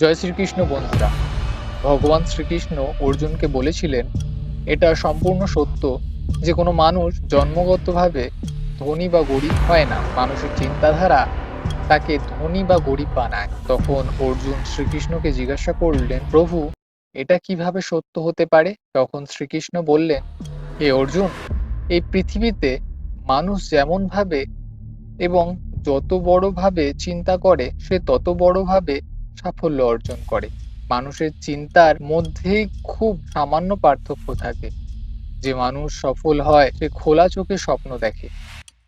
জয় শ্রীকৃষ্ণ বন্ধুরা। ভগবান শ্রীকৃষ্ণ অর্জুনকে বলেছিলেন, এটা সম্পূর্ণ সত্য যে কোনো মানুষ জন্মগতভাবে ধনী বা গরিব হয় না, মানুষের চিন্তাধারা তাকে ধনী বা গরিব বানায়। তখন অর্জুন শ্রীকৃষ্ণকে জিজ্ঞাসা করলেন, প্রভু, এটা কিভাবে সত্য হতে পারে? তখন শ্রীকৃষ্ণ বললেন, হে অর্জুন, এই পৃথিবীতে মানুষ যেমন ভাবে এবং যত বড়ভাবে চিন্তা করে সে তত বড়ভাবে সাফল্য অর্জন করে। মানুষের চিন্তার মধ্যেই খুব সামান্য পার্থক্য থাকে। যে মানুষ সফল হয় সে খোলা চোখে স্বপ্ন দেখে,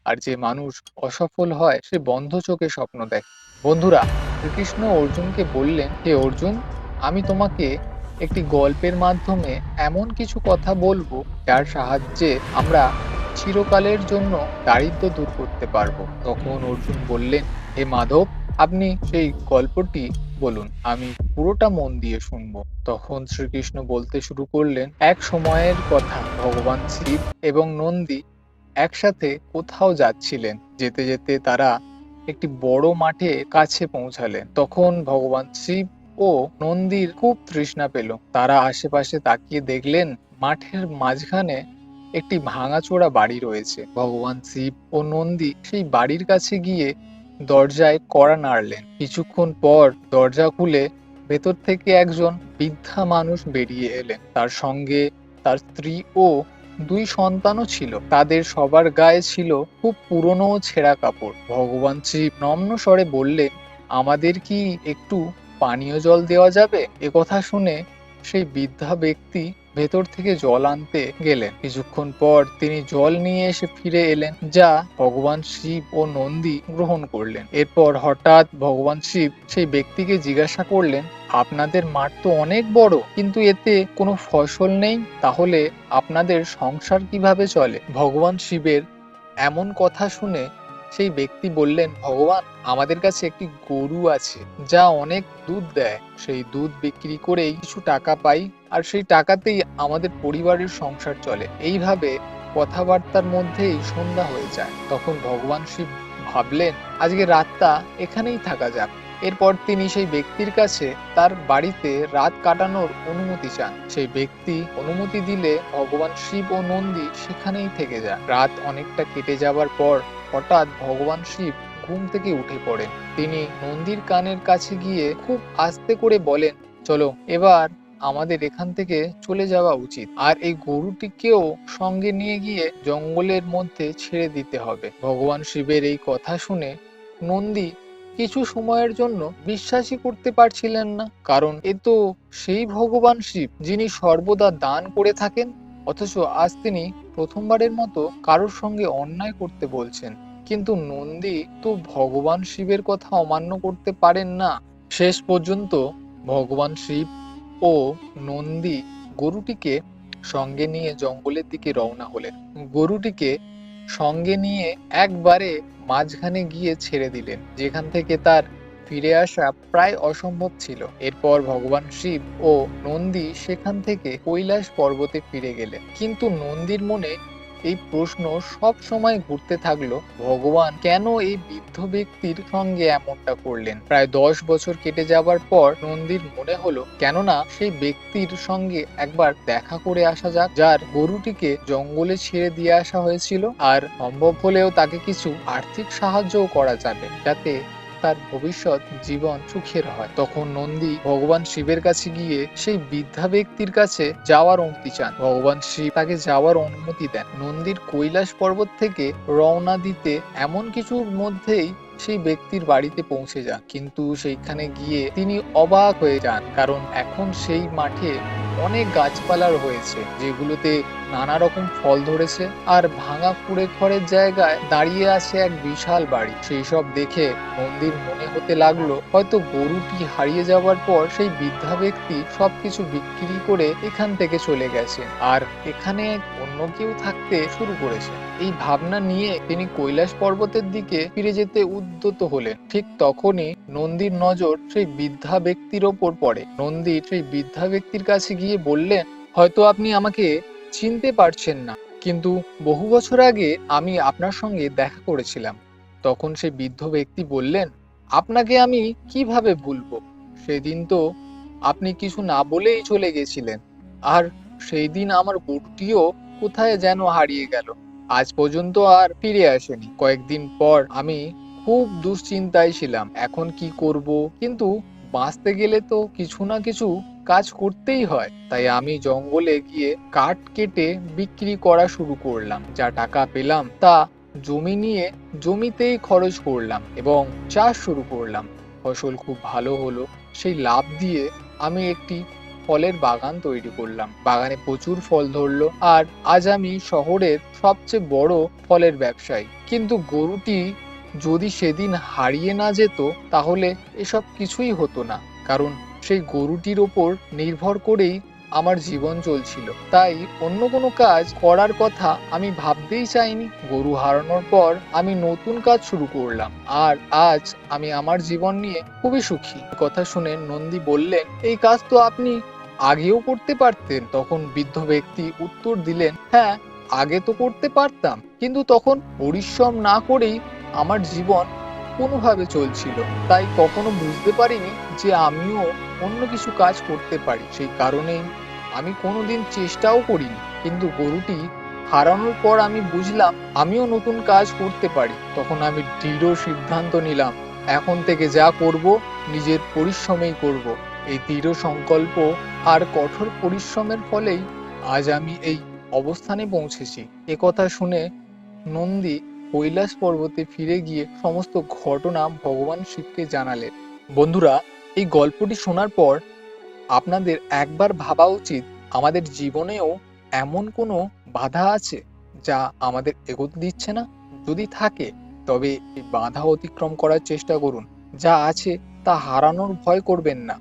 আর যে মানুষ অসফল হয় সে বন্ধ চোখে স্বপ্ন দেখে। বন্ধুরা, শ্রীকৃষ্ণ অর্জুনকে বললেন, হে অর্জুন, আমি তোমাকে একটি গল্পের মাধ্যমে এমন কিছু কথা বলবো যার সাহায্যে আমরা চিরকালের জন্য দারিদ্র্য দূর করতে পারবো। তখন অর্জুন বললেন, হে মাধব, আপনি সেই গল্পটি বলুন, আমি পুরোটা মন দিয়ে শুনবো। তখন শ্রীকৃষ্ণ বলতে শুরু করলেন, এক সময়ের কথা, ভগবান শিব এবং নন্দী একসাথে কোথাও যাচ্ছিলেন। যেতে যেতে তারা একটি বড় মাঠে কাছে পৌঁছালেন। তখন ভগবান শিব ও নন্দীর খুব তৃষ্ণা পেল। তারা আশেপাশে তাকিয়ে দেখলেন মাঠের মাঝখানে একটি ভাঙাচোরা বাড়ি রয়েছে। ভগবান শিব ও নন্দী সেই বাড়ির কাছে গিয়ে দরজায় কড়া নাড়লেন। কিছুক্ষণ পর দরজা খুলে ভেতর থেকে একজন বৃদ্ধা মানুষ বেরিয়ে এলেন। তার সঙ্গে তার স্ত্রী ও দুই সন্তানও ছিল। তাদের সবার গায়ে ছিল খুব পুরনো ও ছেঁড়া কাপড়। ভগবান শিব নম্র স্বরে বললেন, আমাদের কি একটু পানীয় জল দেওয়া যাবে? কথা শুনে সেই বৃদ্ধা ব্যক্তি ভেতর থেকে জল আনতে গেলেন। কিছুক্ষণ পর তিনি জল নিয়ে এসে ফিরে এলেন, যা ভগবান শিব ও নন্দী গ্রহণ করলেন। এরপর হঠাৎ ভগবান শিব সেই ব্যক্তিকে জিজ্ঞাসা করলেন, আপনাদের মাঠ তো অনেক বড়, কিন্তু এতে কোনো ফসল নেই, তাহলে আপনাদের সংসার কিভাবে চলে? ভগবান শিবের এমন কথা শুনে সেই ব্যক্তি বললেন, ভগবান, আমাদের কাছে একটি গরু আছে যা অনেক দুধ দেয়। সেই দুধ বিক্রি করেই কিছু টাকা পাই, আর সেই টাকাতেই আমাদের পরিবারের সংসার চলে। এইভাবে কথাবার্তার মধ্যেই সন্ধ্যা হয়ে যায়। তখন ভগবান শিব ভাবলেন, আজকে রাতটা এখানেই থাকা যাক। এরপর তিনি সেই ব্যক্তির কাছে তার বাড়িতে রাত কাটানোর অনুমতি চান। সেই ব্যক্তি অনুমতি দিলে ভগবান শিব ও নন্দী সেখানেই থেকে যান। রাত অনেকটা কেটে যাবার পর হঠাৎ ভগবান শিব ঘুম থেকে উঠে পড়েন। তিনি নন্দীর কানের কাছে গিয়ে খুব আস্তে করে বলেন, চলো, এবার আমাদের এখান থেকে চলে যাওয়া উচিত, আর এই গরুটিকেও সঙ্গে নিয়ে গিয়ে জঙ্গলের মধ্যে ছেড়ে দিতে হবে। ভগবান শিবের এই কথা শুনে নন্দী কিছু সময়ের জন্য বিশ্বাসই করতে পারছিলেন না, কারণ এ তো সেই ভগবান শিব যিনি সর্বদা দান করে থাকেন, অথচ আজ তিনি প্রথমবারের মতো কারোর সঙ্গে অন্যায় করতে বলছেন। কিন্তু নন্দী তো ভগবান শিবের কথা অমান্য করতে পারেন না। শেষ পর্যন্ত ভগবান শিব ও নন্দী গরুটিকে সঙ্গে নিয়ে জঙ্গলের দিকে রওনা হলেন। গরুটিকে সঙ্গে নিয়ে একবারে মাঝখানে গিয়ে ছেড়ে দিলেন, যেখান থেকে তার ফিরে আসা প্রায় অসম্ভব ছিল। এরপর ভগবান শিব ও নন্দী সেখান থেকে কৈলাস পর্বতে ফিরে গেলেন। কিন্তু নন্দীর মনে এই প্রশ্ন সব সময় ঘুরতে থাকলো, ভগবান কেন এই বৃদ্ধ ব্যক্তির সঙ্গে এমনটা করলেন? প্রায় 10 বছর কেটে যাবার পর নন্দীর মনে হলো, কেননা সেই ব্যক্তির সঙ্গে একবার দেখা করে আসা যাক, যার গরুটিকে জঙ্গলে ছেড়ে দিয়ে আসা হয়েছিল, আর সম্ভব হলেও তাকে কিছু আর্থিক সাহায্যও করা যাবে, যাতে তার ভবিষ্যৎ জীবন সুখের হয়। তখন নন্দী ভগবান শিবের কাছে গিয়ে সেই বৃদ্ধা ব্যক্তির কাছে যাওয়ার অনুমতি চান। ভগবান শিব তাকে যাওয়ার অনুমতি দেন। নন্দীর কৈলাস পর্বত থেকে রওনা দিতে এমন কিছুর মধ্যেই সেই ব্যক্তির বাড়িতে পৌঁছে যান। কিন্তু সেইখানে গিয়ে তিনি অবাক হয়ে যান, কারণ এখন সেই মাঠে অনেক গাছপালা হয়েছে, যেগুলোতে নানা রকম ফল ধরেছে, আর ভাঙা কুড়ে ঘরের জায়গায় দাঁড়িয়ে আছে এক বিশাল বাড়ি। সেই সব দেখে নন্দীর মনে হতে লাগলো, হয়তো গরুটি হারিয়ে যাওয়ার পর সেই বৃদ্ধা ব্যক্তি সবকিছু বিক্রি করে এখান থেকে চলে গেছে, আর এখানে অন্য কেউ থাকতে শুরু করেছে। এই ভাবনা নিয়ে তিনি কৈলাস পর্বতের দিকে ফিরে যেতে উদ্যত হলেন। ঠিক তখনই নন্দীর নজর সেই বৃদ্ধা ব্যক্তির ওপর পড়ে। নন্দীর সেই বৃদ্ধা ব্যক্তির কাছে গিয়ে বললেন, হয়তো আপনি আমাকে চিনতে পারছেন না, কিন্তু বহু বছর আগে আমি আপনার সঙ্গে দেখা করেছিলাম। তখন সেই বৃদ্ধ ব্যক্তি বললেন, আপনাকে আমি কিভাবে ভুলবো? সেদিন তো আপনি কিছু না বলেই চলে গেছিলেন, আর সেই দিন আমার গরুটিও কোথায় যেন হারিয়ে গেল, আজ পর্যন্ত আর ফিরে আসেনি। কয়েকদিন পর আমি খুব দুশ্চিন্তায় ছিলাম, এখন কি করব, কিন্তু বাঁচতে গেলে তো কিছু না কিছু কাজ করতেই হয়। তাই আমি জঙ্গলে গিয়ে কাঠ কেটে বিক্রি করা শুরু করলাম। যা টাকা পেলাম তা জমি নিয়ে জমিতেই খরচ করলাম এবং চাষ শুরু করলাম। ফসল খুব ভালো হলো। সেই লাভ দিয়ে আমি একটি ফলের বাগান তৈরি করলাম। বাগানে প্রচুর ফল ধরলো, আর আজ আমি শহরের সবচেয়ে বড় ফলের ব্যবসায়ী। কিন্তু গরুটি যদি সেদিন হারিয়ে না যেত, তাহলে এসব কিছুই হতো না। কারণ সেই গরুটির ওপর নির্ভর করেই আমার জীবন চলছিল। তাই অন্য কোনো কাজ করার কথা আমি ভাবতেই চাইনি। গরু হারানোর পর আমি নতুন কাজ শুরু করলাম, আর আজ আমি আমার জীবন নিয়ে খুবই সুখী। কথা শুনে নন্দী বললেন, এই কাজ তো আপনি আগেও করতে পারতেন। তখন বৃদ্ধ ব্যক্তি উত্তর দিলেন, হ্যাঁ, আগে তো করতে পারতাম, কিন্তু তখন পরিশ্রম না করেই আমার জীবন কোনোভাবে চলছিল। তাই কখনো বুঝতে পারিনি যে আমিও অন্য কিছু কাজ করতে পারি। সেই কারণেই আমি কোনোদিন চেষ্টাও করিনি। কিন্তু গরুটি হারানোর পর আমি বুঝলাম আমিও নতুন কাজ করতে পারি। তখন আমি দৃঢ় সিদ্ধান্ত নিলাম, এখন থেকে যা করব নিজের পরিশ্রমেই করব। এই দৃঢ় সংকল্প আর কঠোর পরিশ্রমের ফলেই আজ আমি এই অবস্থানে পৌঁছেছি। একথা শুনে নন্দী কৈলাস পর্বতে ফিরে গিয়ে সমস্ত ঘটনা ভগবান শিবকে জানালেন। বন্ধুরা, এই গল্পটি শোনার পর আপনাদের একবার ভাবা উচিত, আমাদের জীবনেও এমন কোনো বাধা আছে যা আমাদের এগোতে দিচ্ছে না? যদি থাকে, তবে এই বাধা অতিক্রম করার চেষ্টা করুন। যা আছে তা হারানোর ভয় করবেন না,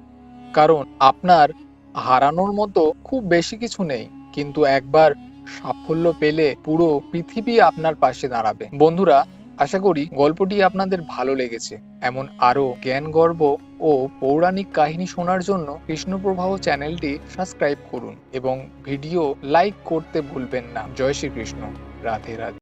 কারণ আপনার হারানোর মতো খুব বেশি কিছু নেই। কিন্তু একবার সাফল্য পেলে পুরো পৃথিবী আপনার পাশে দাঁড়াবে। বন্ধুরা, আশা করি গল্পটি আপনাদের ভালো লেগেছে। এমন আরো জ্ঞানগর্ভ ও পৌরাণিক কাহিনী শোনার জন্য কৃষ্ণপ্রবাহ চ্যানেলটি সাবস্ক্রাইব করুন এবং ভিডিও লাইক করতে ভুলবেন না। জয় শ্রীকৃষ্ণ। রাধে রাধে।